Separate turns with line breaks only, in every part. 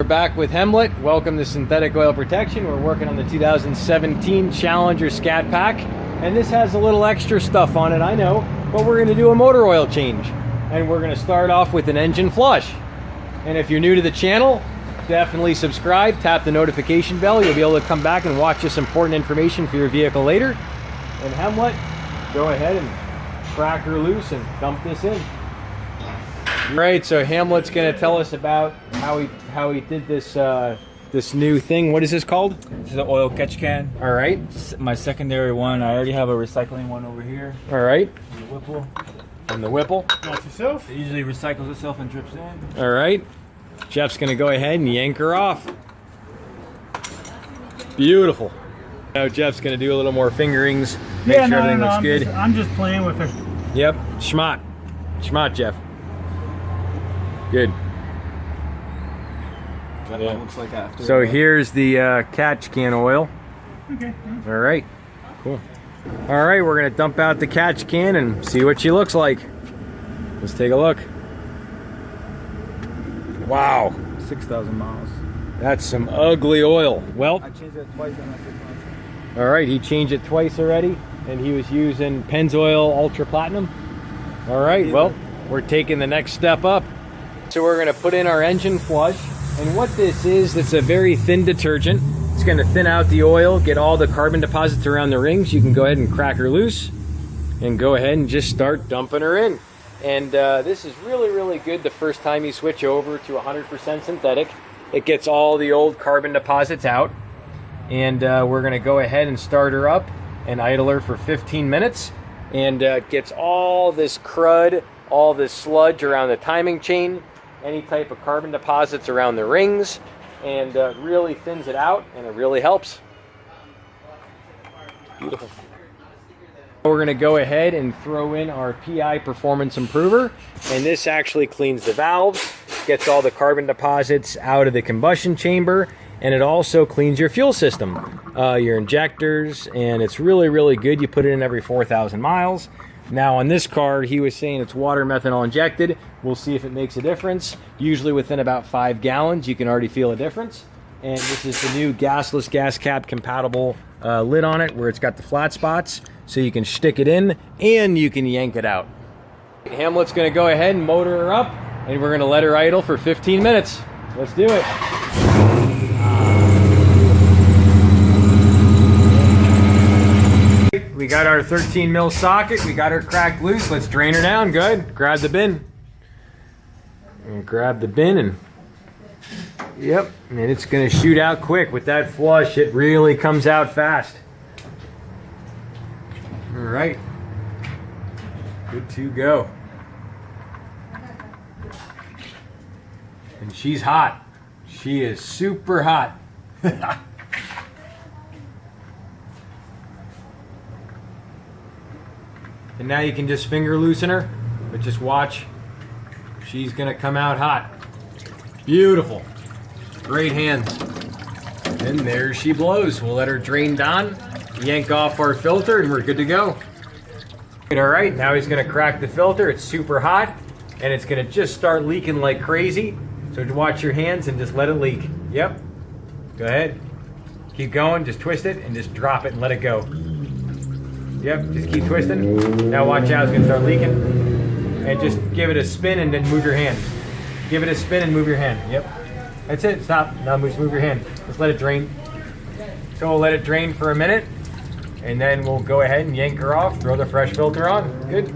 back with Hamlet. Welcome to Synthetic Oil Protection. We're working on the 2017 Challenger Scat Pack, and this has a little extra stuff on it, I know, but we're going to do a motor oil change, and we're going to start off with an engine flush. And if you're new to the channel, definitely subscribe, tap the notification bell. You'll be able to come back and watch this important information for your vehicle later. And Hamlet, go ahead and crack her loose and dump this in. Right, so Hamlet's going to tell us about how he did this this new thing. What is this called?
This is an oil catch can.
All right.
My secondary one. I already have a recycling one over here.
All right.
And the Whipple.
And the Whipple.
Watch yourself.
It usually recycles itself and drips in.
All right. Jeff's going to go ahead and yank her off. Beautiful. Now Jeff's going to do a little more fingerings. Make sure everything looks good.
I'm just playing with her.
Yep. Schmott. Schmott, Jeff. Good.
That's what it looks like after.
So here's the catch can oil.
Okay.
All right. Cool. All right, we're going to dump out the catch can and see what she looks like. Let's take a look. Wow.
6,000 miles.
That's some ugly oil. Well,
I changed it twice in my 6 months.
all right, he changed it twice already, and he was using Pennzoil Ultra Platinum. All right, well, we're taking the next step up. So we're going to put in our engine flush, and what this is, it's a very thin detergent. It's going to thin out the oil, get all the carbon deposits around the rings. You can go ahead and crack her loose and go ahead and just start dumping her in. And this is really, really good the first time you switch over to 100% synthetic. It gets all the old carbon deposits out. And we're going to go ahead and start her up and idle her for 15 minutes. And gets all this crud, all this sludge around the timing chain, any type of carbon deposits around the rings, and really thins it out, and it really helps. Beautiful. We're going to go ahead and throw in our PI Performance Improver, and this actually cleans the valves, gets all the carbon deposits out of the combustion chamber, and it also cleans your fuel system, your injectors, and it's really, really good. You put it in every 4,000 miles. Now on this car, he was saying it's water methanol injected. We'll see if it makes a difference. Usually within about 5 gallons, you can already feel a difference. And this is the new gasless gas cap compatible lid on it, where it's got the flat spots, so you can stick it in and you can yank it out. Hamlet's going to go ahead and motor her up, and we're going to let her idle for 15 minutes. Let's do it. We got our 13 mil socket. We got her cracked loose. Let's drain her down. Good. Grab the bin. And grab the bin and yep. And it's going to shoot out quick. With that flush, it really comes out fast. All right. Good to go. And she's hot. She is super hot. And now you can just finger loosen her, but just watch. She's gonna come out hot. Beautiful. Great hands. And there she blows. We'll let her drain down, yank off our filter, and we're good to go. All right, now he's gonna crack the filter. It's super hot, and it's gonna just start leaking like crazy. So watch your hands and just let it leak. Yep. Go ahead. Keep going, just twist it, and just drop it and let it go. Yep, just keep twisting. Now watch out, it's gonna start leaking. And just give it a spin and then move your hand. Give it a spin and move your hand. Yep. That's it, stop. Now just move your hand. Just let it drain. So we'll let it drain for a minute, and then we'll go ahead and yank her off, throw the fresh filter on. Good.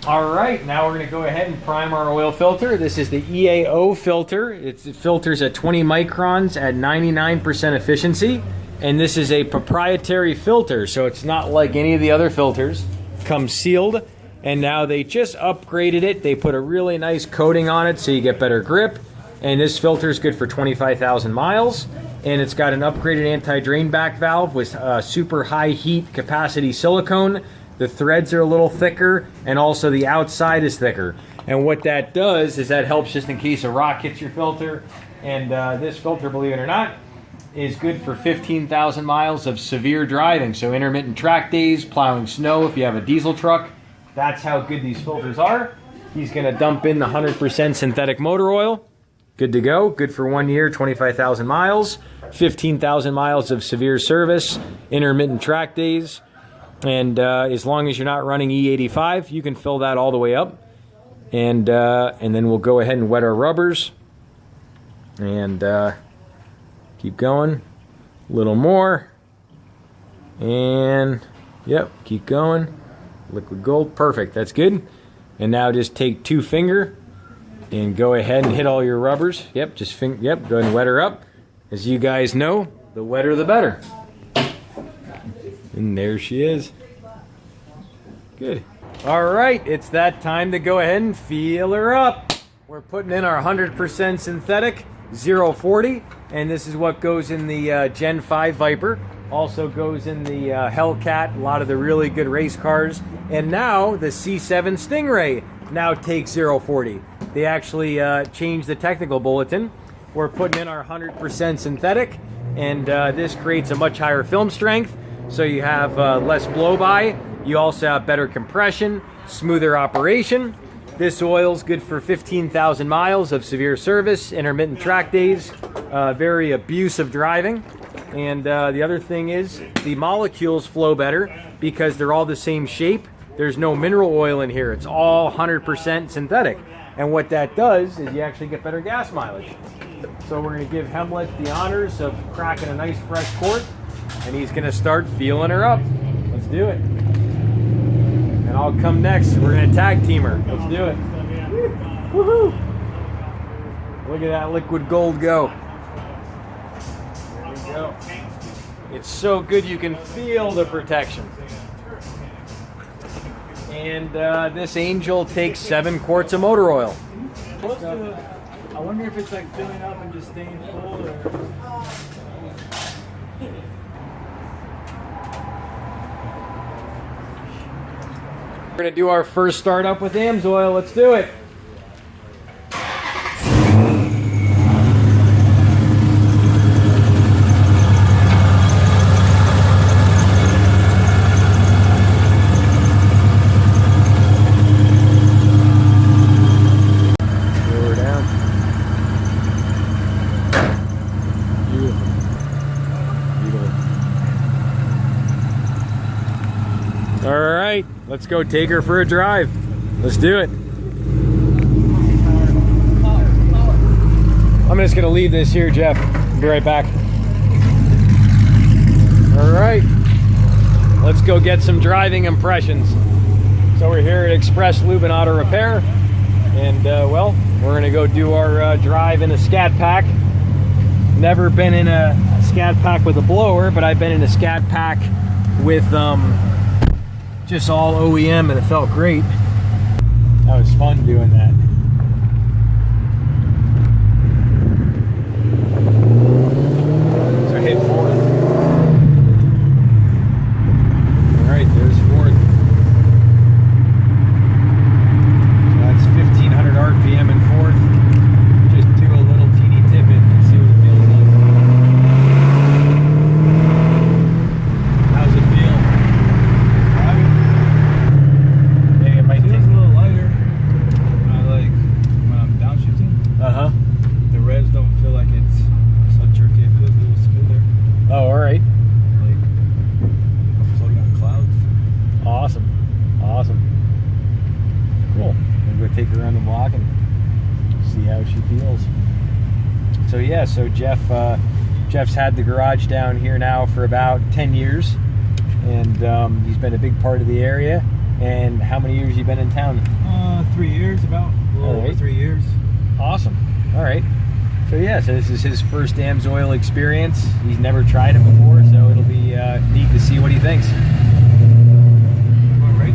All right, now we're gonna go ahead and prime our oil filter. This is the EAO filter. It filters at 20 microns at 99% efficiency. And this is a proprietary filter, so it's not like any of the other filters. Comes sealed, and now they just upgraded it. They put a really nice coating on it so you get better grip. And this filter is good for 25,000 miles. And it's got an upgraded anti-drain back valve with super high heat capacity silicone. The threads are a little thicker, and also the outside is thicker. And what that does is that helps just in case a rock hits your filter. And this filter, believe it or not, is good for 15,000 miles of severe driving. So intermittent track days, plowing snow if you have a diesel truck. That's how good these filters are. He's going to dump in the 100% synthetic motor oil. Good to go. Good for 1 year, 25,000 miles, 15,000 miles of severe service, intermittent track days. And as long as you're not running E85, you can fill that all the way up. And then we'll go ahead and wet our rubbers. And keep going. A little more. And, yep, keep going. Liquid gold. Perfect. That's good. And now just take 2 finger and go ahead and hit all your rubbers. Yep, just go ahead and wet her up. As you guys know, the wetter the better. And there she is. Good. All right, it's that time to go ahead and feel her up. We're putting in our 100% synthetic 040, and this is what goes in the Gen 5 Viper. Also goes in the Hellcat, a lot of the really good race cars. And now the C7 Stingray now takes 040. They actually changed the technical bulletin. We're putting in our 100% synthetic, and this creates a much higher film strength, so you have less blow-by. You also have better compression, smoother operation. This oil's good for 15,000 miles of severe service, intermittent track days, very abusive driving. And the other thing is the molecules flow better because they're all the same shape. There's no mineral oil in here. It's all 100% synthetic. And what that does is you actually get better gas mileage. So we're going to give Hamlet the honors of cracking a nice fresh quart, and he's going to start feeling her up. Let's do it. And I'll come next. We're going to tag team her. Let's do it. Woohoo! Look at that liquid gold go. There we go. It's so good you can feel the protection. And this Angel takes 7 quarts of motor oil.
I wonder if it's like filling up and just staying full, or...
We're going to do our first startup with AMSOIL. Let's do it. All right, let's go take her for a drive. Let's do it. I'm just gonna leave this here, Jeff. I'll be right back. All right, let's go get some driving impressions. So we're here at Express Lube and Auto Repair, and well, we're gonna go do our drive in a Scat Pack. Never been in a Scat Pack with a blower, but I've been in a Scat Pack with just all OEM, and it felt great. That was fun doing that. So hit 4th. All right, there's 4th. So that's 1,500 RPM in 4th. Just do a little teeny tip it and see what it feels like. How's it feel?
The revs don't feel like it's so jerky. It feels a little smoother.
Oh, all right.
Like I'm floating on clouds.
Awesome. Awesome. Cool. I'm going to take her around the block and see how she feels. So yeah, so Jeff's had the garage down here now for about 10 years. And he's been a big part of the area. And how many years you been in town?
3 years about. A little over 3 years.
Awesome. All right. So yeah, so this is his first AMSOIL experience. He's never tried it before, so it'll be neat to see what he thinks.
All right.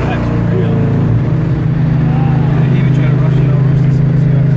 That's real.
I didn't even try to rush it over. Just to see how it's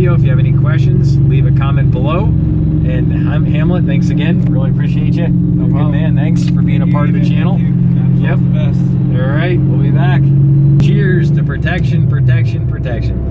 video. If you have any questions, leave a comment below. And Hamlet, thanks again. Really appreciate you. No
problem.
Good man. Thanks for being a part of the channel. Yep.
The best.
All right, we'll be back. Cheers to protection, protection, protection.